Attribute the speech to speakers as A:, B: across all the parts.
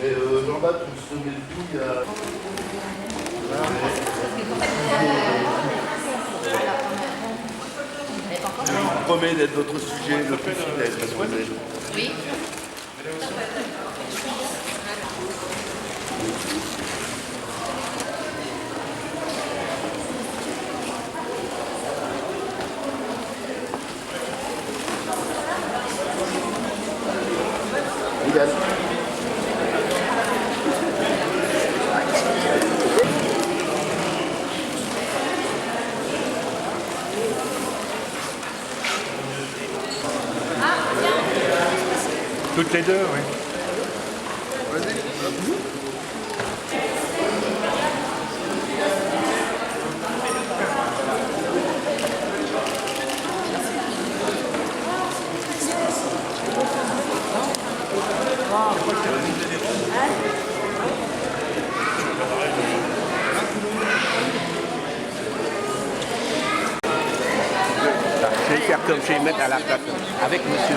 A: Et Jean-Baptiste, tu te mets le tout, il y a... Je vous promets d'être votre sujet le plus fidèle, mademoiselle.
B: Oui.
A: Égal.
C: Toutes les deux, oui.
A: Vas-y.
C: Je vais faire comme je vais mettre à la place avec monsieur.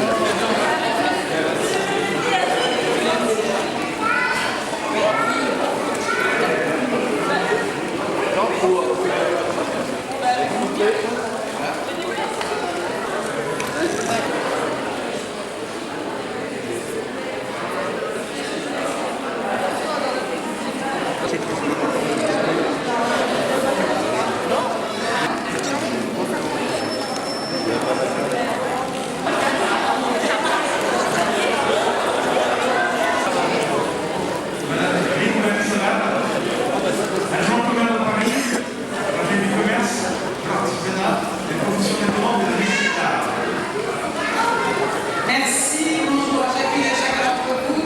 D: Merci, bonjour à chacune et à chacun d'entre vous.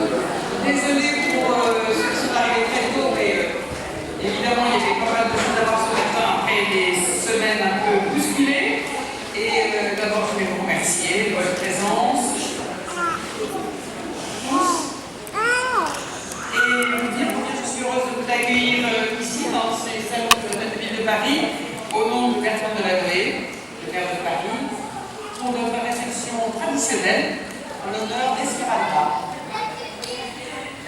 D: Désolé pour ceux qui sont arrivés très tôt, mais évidemment il y avait pas mal de choses à voir ce matin après des semaines un peu bousculées. Et d'abord je voulais vous remercier de votre présence. Et vous dire combien je suis heureuse de vous accueillir ici dans ces salons de notre ville de Paris, au nom de Bertrand Delanoë, le maire de Paris, pour notre réception traditionnelle en l'honneur d'Esmeralda.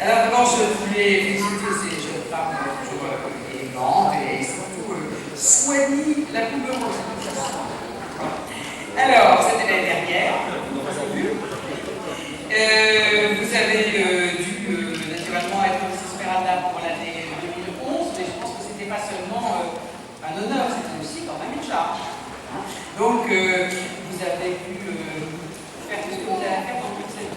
D: Alors d'abord, je voulais féliciter ces jeunes femmes toujours élégantes et surtout soigner la couleur rose. Alors, c'était l'année dernière, vous avez vu. Vous avez dû naturellement être Miss Esmeralda pour l'année 2011, mais je pense que c'était pas seulement un honneur, c'était aussi quand même une charge. Donc, vous avez pu faire tout ce que vous avez à faire dans toute cette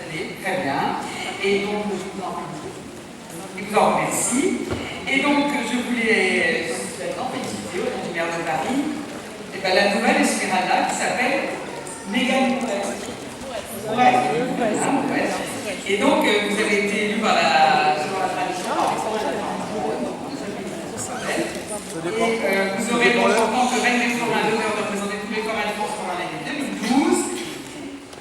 D: année. Très bien. Et donc, je vous en remercie. Et donc, je voulais en féliciter au nom du maire de Paris la nouvelle Esmeralda qui s'appelle Mégane Mourès. Et donc, vous avez été élu par selon la tradition par les forges. Et vous aurez donc en tant que reine des forains l'honneur de représenter tous les forains de France pendant l'année 2012,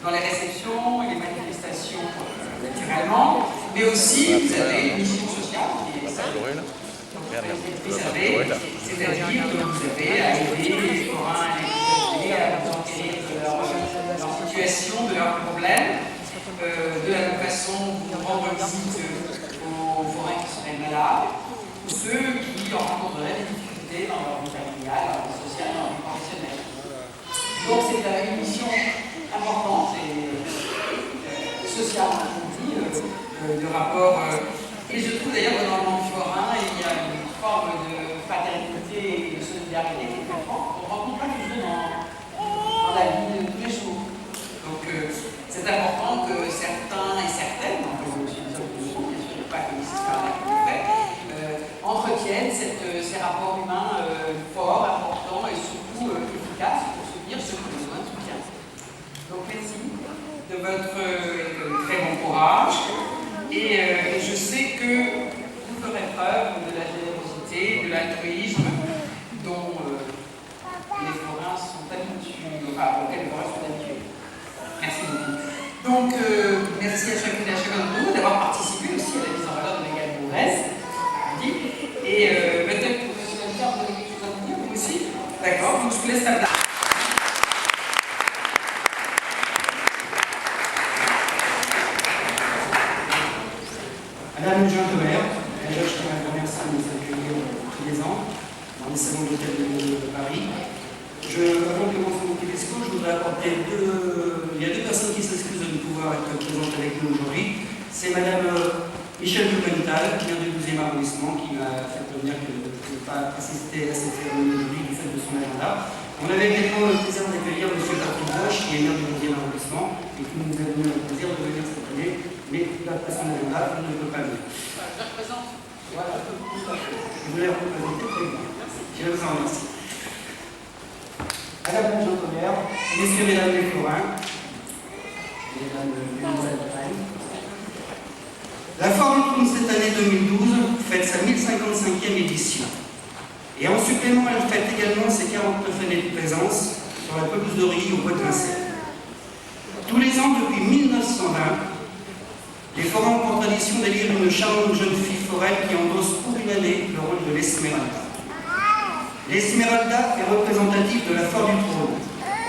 D: dans les réceptions et les manifestations naturellement, mais aussi vous avez une mission sociale qui est ça. Vous savez, c'est-à-dire que vous avez à aider les forains et les à vous enquérir de leur situation, de leurs problèmes, de la même façon vous rendre visite aux forains qui seraient malades, ou ceux qui rencontreraient des difficultés dans leur vie familiale, dans leur vie sociale, dans leur vie professionnelle. Donc c'est une mission importante et sociale, on dit, de rapport. Et je trouve d'ailleurs que dans le monde forain, il y a une forme de fraternité et de solidarité qui est très forte. On ne rencontre pas toujours dans la vie de tous les jours. Donc c'est important que certains et certaines, donc je ne sais pas que c'est pas là qu'on fait, entretiennent ces rapports humains forts, importants et surtout efficaces pour soutenir ceux qui ont besoin de soutien. Donc merci de votre très bon courage et je sais que vous ferez preuve de la générosité, de l'altruisme dont les forains sont habitués, enfin auxquels les forains sont habitués. Merci beaucoup. Donc merci à chacune et à chacun de vous d'avoir participé aussi à la mise en valeur de Mégane Mourès. Et peut-être que vous allez faire quelque chose à vous dire, vous aussi. D'accord, donc je vous laisse la place.
B: Avant de commencer mon petit discours, je voudrais apporter il y a deux personnes qui s'excusent de ne pouvoir être présentes avec nous aujourd'hui. C'est Madame Michel Dupental, qui vient du 12e arrondissement, qui m'a fait prévenir qu'elle ne pouvait pas assister à cette cérémonie aujourd'hui du fait de son agenda. On avait également le plaisir d'accueillir M. Patrick Bosch, qui est maire du 12e arrondissement, et qui nous a donné le plaisir de venir cette année, mais d'après son agenda, il ne peut pas venir.
D: Je représente.
B: Voilà, tout à fait. Je voulais vous présenter très bien. Je vous en remercie. Madame Jean-Thomas, messieurs, mesdames les Florins, mesdames les Nouvelles-Bretagne, la Foire du Trône cette année 2012 fête sa 1055e édition. Et en supplément, elle fête également ses 49 années de présence sur la pelouse d'Aurilly au Bois de Vincennes. Tous les ans, depuis 1920, les forains ont pour tradition d'élire une charmante jeune fille foraine qui endosse pour une année le rôle de l'Esmeralda. L'Esmeralda est représentative de la Foire du Trône.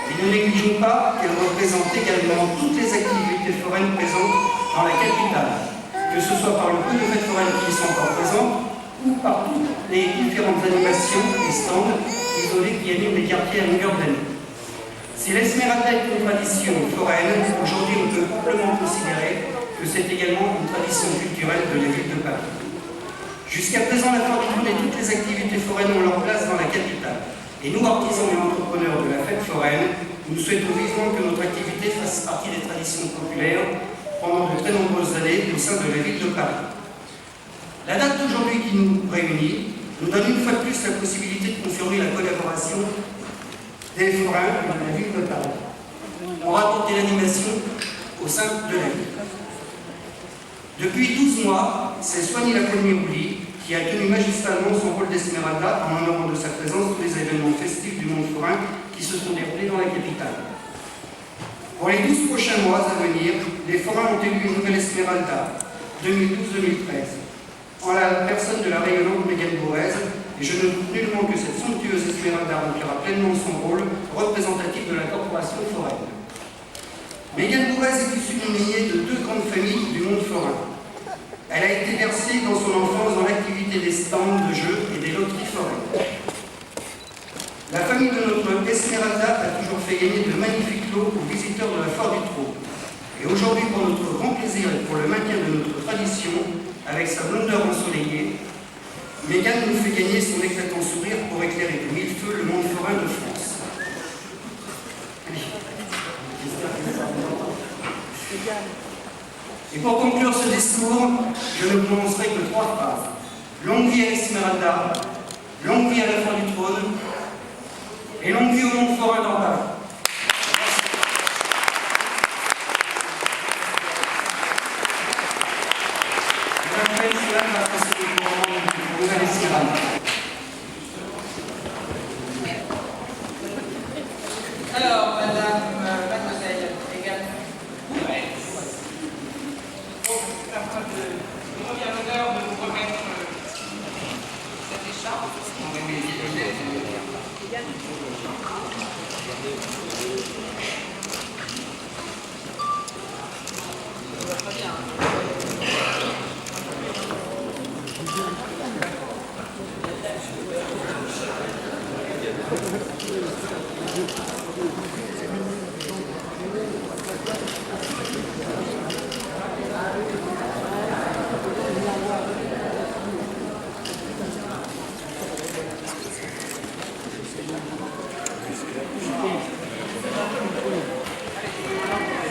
B: Et ne négligeons pas qu'elle représente également toutes les activités foraines présentes dans la capitale, que ce soit par le peu de fêtes foraines qui sont encore présentes, ou par toutes les différentes animations et stands isolés qui animent les quartiers à longueur d'année. Si l'Esmeralda est une tradition foraine, aujourd'hui on peut complètement considérer que c'est également une tradition culturelle de la ville de Paris. Jusqu'à présent, la Foire du Trône et toutes les activités foraines ont leur place dans la capitale. Et nous, artisans et entrepreneurs de la fête foraine, nous souhaitons vivement que notre activité fasse partie des traditions populaires pendant de très nombreuses années au sein de la ville de Paris. La date d'aujourd'hui qui nous réunit nous donne une fois de plus la possibilité de confirmer la collaboration des forains et de la ville de Paris. On rapporte l'animation au sein de la ville. Depuis 12 mois, c'est Soigny Lacomie-Oubli qui a tenu magistralement son rôle d'Esmeralda en honorant de sa présence tous les événements festifs du monde forain qui se sont déroulés dans la capitale. Pour les 12 prochains mois à venir, les forains ont élu une nouvelle Esmeralda, 2012-2013. En la personne de la rayonnante Mégane Bourrez, et je ne doute nullement que cette somptueuse Esmeralda remplira pleinement son rôle représentatif de la corporation foraine. Mégane Bourrez est issue d'une lignée de deux grandes familles du monde forain. Elle a été versée dans son enfance dans l'activité des stands de jeux et des loteries foraines. La famille de notre Esmeralda a toujours fait gagner de magnifiques lots aux visiteurs de la Foire du Trône. Et aujourd'hui, pour notre grand plaisir et pour le maintien de notre tradition, avec sa blondeur ensoleillée, Mégane nous fait gagner son éclatant sourire pour éclairer de mille feux le monde forain de France. Et pour conclure ce discours, je ne prononcerai que 3 phrases. Longue vie à Esmeralda, longue vie à la Foire du Trône, et longue vie au monde forain dans Paris.
D: Alors, mademoiselle Mégane Bourrez, il revient l'honneur de vous remettre cette écharpe.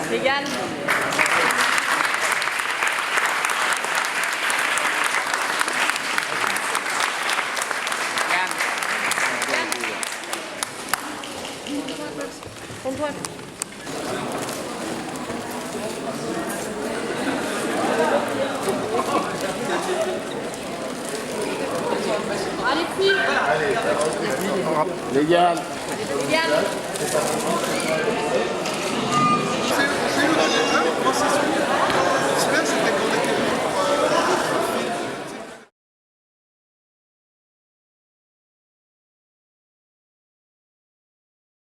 E: Mégane. Compte-toi. Allez, filles.
C: Légal.
E: Mégane.